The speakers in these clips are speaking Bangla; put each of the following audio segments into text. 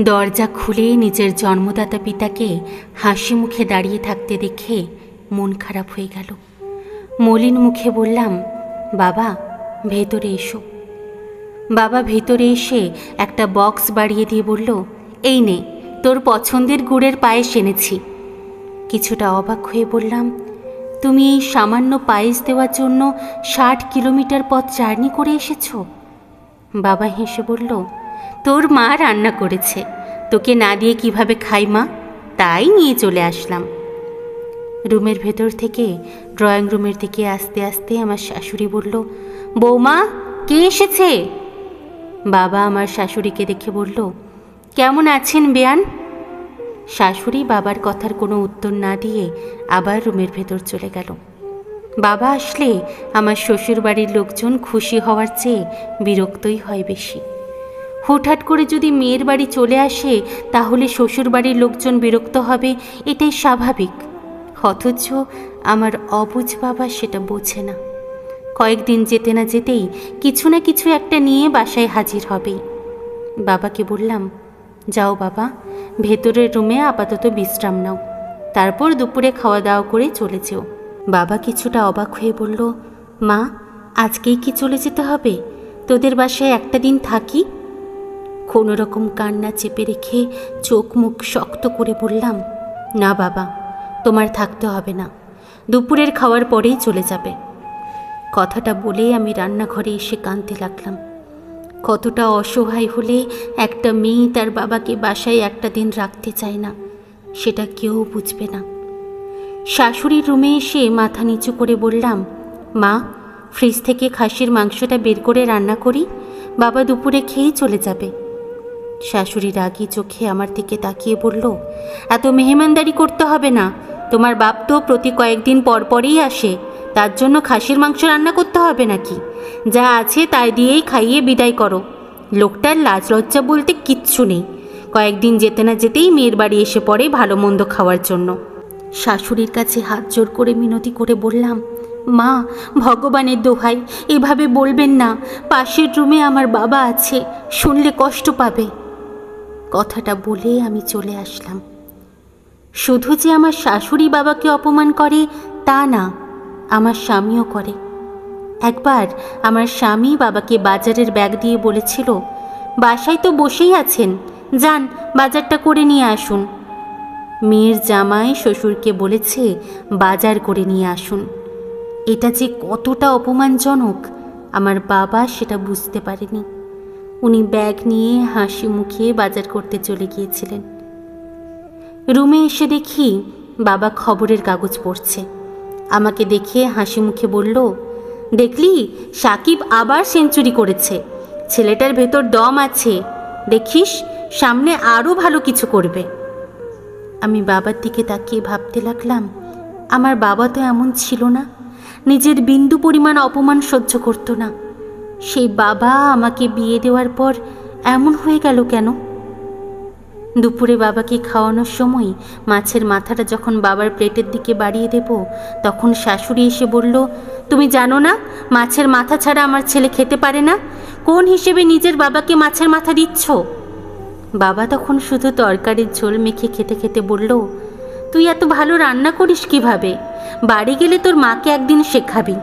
দরজা খুলে নিজের জন্মদাতা পিতাকে হাসি মুখে দাঁড়িয়ে থাকতে দেখে মন খারাপ হয়ে গেল। মলিন মুখে বললাম, বাবা ভেতরে এসো। বাবা ভেতরে এসে একটা বক্স বাড়িয়ে দিয়ে বলল, এই নে তোর পছন্দের গুড়ের পায়েস এনেছি। কিছুটা অবাক হয়ে বললাম, তুমি এই সামান্য পায়েস দেওয়ার জন্য 60 কিলোমিটার পথ জার্নি করে এসেছো? বাবা হেসে বলল, তোর মা রান্না করেছে, তোকে না দিয়ে কিভাবে খাই মা, তাই নিয়ে চলে আসলাম। রুমের ভেতর থেকে ড্রয়িং রুমের দিকে আস্তে আস্তে আমার শাশুড়ি বলল, বৌমা কে এসেছে? বাবা আমার শাশুড়িকে দেখে বলল, কেমন আছেন বেয়ান? শাশুড়ি বাবার কথার কোনো উত্তর না দিয়ে আবার রুমের ভেতর চলে গেল। বাবা আসলে আমার শ্বশুরবাড়ির লোকজন খুশি হওয়ার চেয়ে বিরক্তই হয় বেশি। হুটহাট করে যদি মেয়ের বাড়ি চলে আসে তাহলে শ্বশুরবাড়ির লোকজন বিরক্ত হবে, এটাই স্বাভাবিক। অথচ আমার অবুঝ বাবা সেটা বোঝে না। কয়েকদিন যেতে না যেতেই কিছু না কিছু একটা নিয়ে বাসায় হাজির হবেই। বাবাকে বললাম, যাও বাবা, ভেতরের রুমে আপাতত বিশ্রাম নাও, তারপর দুপুরে খাওয়া দাওয়া করে চলে যেও। বাবা কিছুটা অবাক হয়ে বলল, মা আজকেই কি চলে যেতে হবে? তোদের বাসায় একটা দিন থাকি। কোনো রকম কান্না চেপে রেখে চোখ মুখ শক্ত করে বললাম, না বাবা, তোমার থাকতে হবে না, দুপুরের খাওয়ার পরেই চলে যাবে। কথাটা বলে আমি রান্নাঘরে এসে কাঁদতে লাগলাম। কতটা অসহায় হলে একটা মেয়ে তার বাবাকে বাসায় একটা দিন রাখতে চায় না, সেটা কেউ বুঝবে না। শাশুড়ির রুমে এসে মাথা নিচু করে বললাম, মা ফ্রিজ থেকে খাসির মাংসটা বের করে রান্না করি, বাবা দুপুরে খেয়েই চলে যাবে। শাশুড়ি রাগী চোখে আমার দিকে তাকিয়ে বলল, এত মেহমানদারি করতে হবে না, তোমার বাপ তো প্রতি কয়েকদিন পর পরই আসে, তার জন্য খাসির মাংস রান্না করতে হবে নাকি? যা আছে তাই দিয়েই খাইয়ে বিদায় করো। লোকটার লাজ লজ্জা বলতে কিচ্ছু নেই, কয়েকদিন যেতে না যেতেই মেয়ের বাড়ি এসে পড়ে ভালো মন্দ খাওয়ার জন্য। শাশুড়ির কাছে হাত জোর করে মিনতি করে বললাম, মা ভগবানের দোহাই এভাবে বলবেন না, পাশের রুমে আমার বাবা আছে, শুনলে কষ্ট পাবে। কথাটা বলে আমি চলে আসলাম। শুধু যে আমার শাশুড়ি বাবাকে অপমান করে তা না, আমার স্বামীও করে। একবার আমার স্বামী বাবাকে বাজারের ব্যাগ দিয়ে বলেছিল, বাসায় তো বসেই আছেন, যান বাজারটা করে নিয়ে আসুন। মেয়ের জামাই শ্বশুরকে বলেছে বাজার করে নিয়ে আসুন। এটা যে কতটা অপমানজনক আমার বাবা সেটা বুঝতে পারেনি। উনি ব্যাগ নিয়ে হাসি মুখে বাজার করতে চলে গিয়েছিলেন। রুমে এসে দেখি বাবা খবরের কাগজ পড়ছে। আমাকে দেখে হাসি মুখে বলল, দেখলি সাকিব আবার সেঞ্চুরি করেছে, ছেলেটার ভেতর দম আছে, দেখিস সামনে আরও ভালো কিছু করবে। আমি বাবার দিকে তাকিয়ে ভাবতে লাগলাম, আমার বাবা তো এমন ছিল না, নিজের বিন্দু পরিমাণ অপমান সহ্য করত না। সেই বাবা আমাকে বিয়ে দেওয়ার পর এমন হয়ে গেল কেন? দুপুরে বাবাকে খাওয়ানোর সময় মাছের মাথাটা যখন বাবার প্লেটের দিকে বাড়িয়ে দেব, তখন শাশুড়ি এসে বলল, তুমি জানো না মাছের মাথা ছাড়া আমার ছেলে খেতে পারে না? কোন হিসেবে নিজের বাবাকে মাছের মাথা দিচ্ছ? বাবা তখন শুধু তরকারির ঝোল মেখে খেতে খেতে বলল, তুই এত ভালো রান্না করিস কিভাবে? বাড়ি গেলে তোর মাকে একদিন শেখাবি।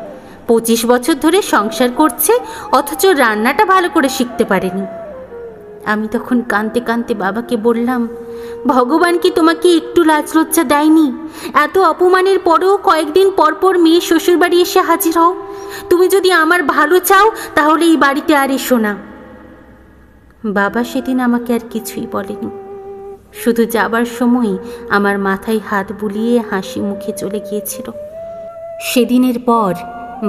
25 বছর ধরে সংসার করছে অথচ রান্নাটা ভালো করে শিখতে পারেনি। আমি তখন কাঁদতে কাঁদতে বাবাকে বললাম, ভগবান কি তোমাকে একটু লাজ লজ্জা দেয়নি? এত অপমানের পরেও কয়েকদিন পর পর মেয়ে শ্বশুরবাড়ি এসে হাজির হও। তুমি যদি আমার ভালো চাও তাহলে এই বাড়িতে আর এসো না। বাবা সেদিন আমাকে আর কিছুই বলেনি, শুধু যাবার সময় আমার মাথায় হাত বুলিয়ে হাসি মুখে চলে গিয়েছিল। সেদিনের পর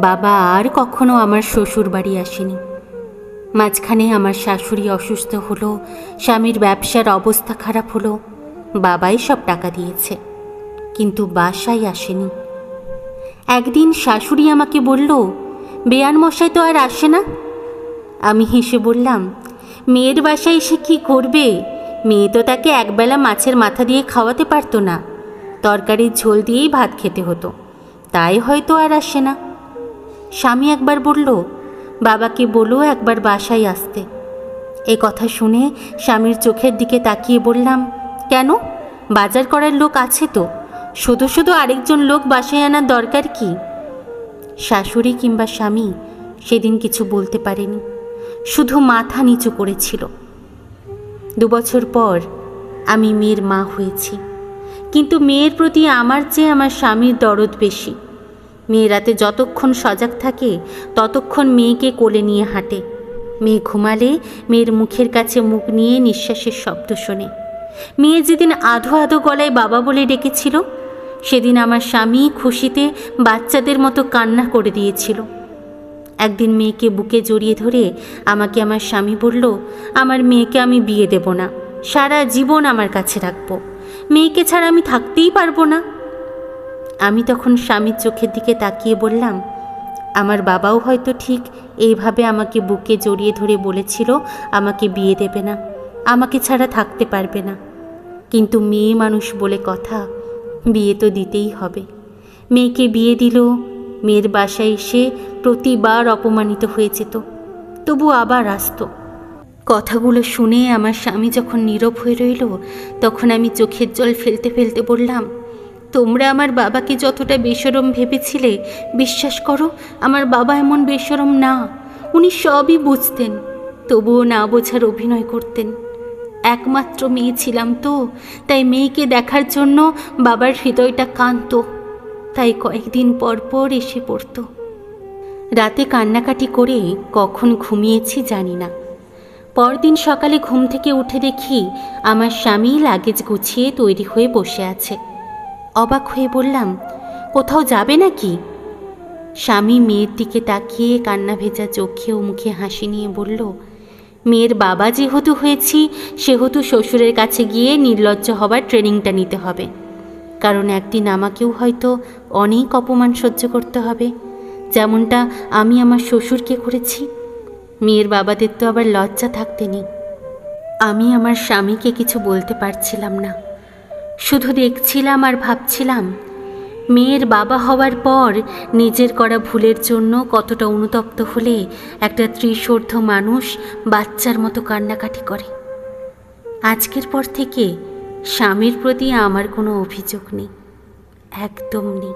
বাবা আর কখনো আমার শ্বশুর বাড়ি আসেনি। মাঝখানে আমার শাশুড়ি অসুস্থ হলো, স্বামীর ব্যবসার অবস্থা খারাপ হলো, বাবাই সব টাকা দিয়েছে, কিন্তু বাসায় আসেনি। একদিন শাশুড়ি আমাকে বলল, বেয়ান মশাই তো আর আসে না। আমি হেসে বললাম, মেয়ের বাসায় এসে কী করবে? মেয়ে তো তাকে একবেলা মাছের মাথা দিয়ে খাওয়াতে পারতো না, তরকারির ঝোল দিয়েই ভাত খেতে হতো, তাই হয়তো আর আসে না। স্বামী একবার বলল, বাবাকে বলো একবার বাসায় আসতে। এ কথা শুনে স্বামীর চোখের দিকে তাকিয়ে বললাম, কেন, বাজার করার লোক আছে তো, শুধু শুধু আরেকজন লোক বাসায় আনার দরকার কি? শাশুড়ি কিংবা স্বামী সেদিন কিছু বলতে পারেনি, শুধু মাথা নিচু করেছিল। 2 বছর পর আমি মেয়ের মা হয়েছি, কিন্তু মেয়ের প্রতি আমার চেয়ে আমার স্বামীর দরদ বেশি। মেয়ে রাতে যতক্ষণ সজাগ থাকে ততক্ষণ মেয়েকে কোলে নিয়ে হাঁটে। মেয়ে ঘুমালে মেয়ের মুখের কাছে মুখ নিয়ে নিঃশ্বাসের শব্দ শোনে। মেয়ে যেদিন আধো আধো গলায় বাবা বলে ডেকেছিল, সেদিন আমার স্বামী খুশিতে বাচ্চাদের মতো কান্না করে দিয়েছিল। একদিন মেয়েকে বুকে জড়িয়ে ধরে আমাকে আমার স্বামী বলল, আমার মেয়েকে আমি বিয়ে দেব না, সারা জীবন আমার কাছে রাখবো, মেয়েকে ছাড়া আমি থাকতেই পারবো না। আমি তখন স্বামীর চোখের দিকে তাকিয়ে বললাম, আমার বাবাও হয়তো ঠিক এইভাবে আমাকে বুকে জড়িয়ে ধরে বলেছিল আমাকে বিয়ে দেবে না, আমাকে ছাড়া থাকতে পারবে না। কিন্তু মেয়ে মানুষ বলে কথা, বিয়ে তো দিতেই হবে। মেয়েকে বিয়ে দিল, মেয়ের বাসায় এসে প্রতিবার অপমানিত হয়ে যেত, তবু আবার আসতো। কথাগুলো শুনে আমার স্বামী যখন নীরব হয়ে রইল, তখন আমি চোখের জল ফেলতে ফেলতে বললাম, তোমরা আমার বাবাকে যতটা বেশরম ভেবেছিলে, বিশ্বাস করো আমার বাবা এমন বেশরম না। উনি সবই বুঝতেন, তবুও না বোঝার অভিনয় করতেন। একমাত্র মেয়ে ছিলাম তো, তাই মেয়েকে দেখার জন্য বাবার হৃদয়টা কাঁদত, তাই কয়েকদিন পর পর এসে পড়ত। রাতে কান্নাকাটি করে কখন ঘুমিয়েছি জানি না। পরদিন সকালে ঘুম থেকে উঠে দেখি আমার স্বামী লাগেজ গুছিয়ে তৈরি হয়ে বসে আছে। অবাক হয়ে বললাম, কোথাও যাবে নাকি? স্বামী মেয়ের দিকে তাকিয়ে কান্না ভেজা চোখে ও মুখে হাসি নিয়ে বলল, মেয়ের বাবা যেহেতু হয়েছি সেহেতু শ্বশুরের কাছে গিয়ে নির্লজ্জ হবার ট্রেনিংটা নিতে হবে, কারণ একদিন আমাকেও হয়তো অনেক অপমান সহ্য করতে হবে, যেমনটা আমি আমার শ্বশুরকে করেছি। মেয়ের বাবাদের তো আবার লজ্জা থাকতে নেই। আমি আমার স্বামীকে কিছু বলতে পারছিলাম না, শুধু দেখছিলাম আর ভাবছিলাম, মেয়ের বাবা হওয়ার পর নিজের করা ভুলের জন্য কতটা অনুতপ্ত হলে একটা ত্রিশোর্ধ্ব মানুষ বাচ্চার মতো কান্নাকাটি করে। আজকের পর থেকে স্বামীর প্রতি আমার কোনো অভিযোগ নেই, একদম নেই।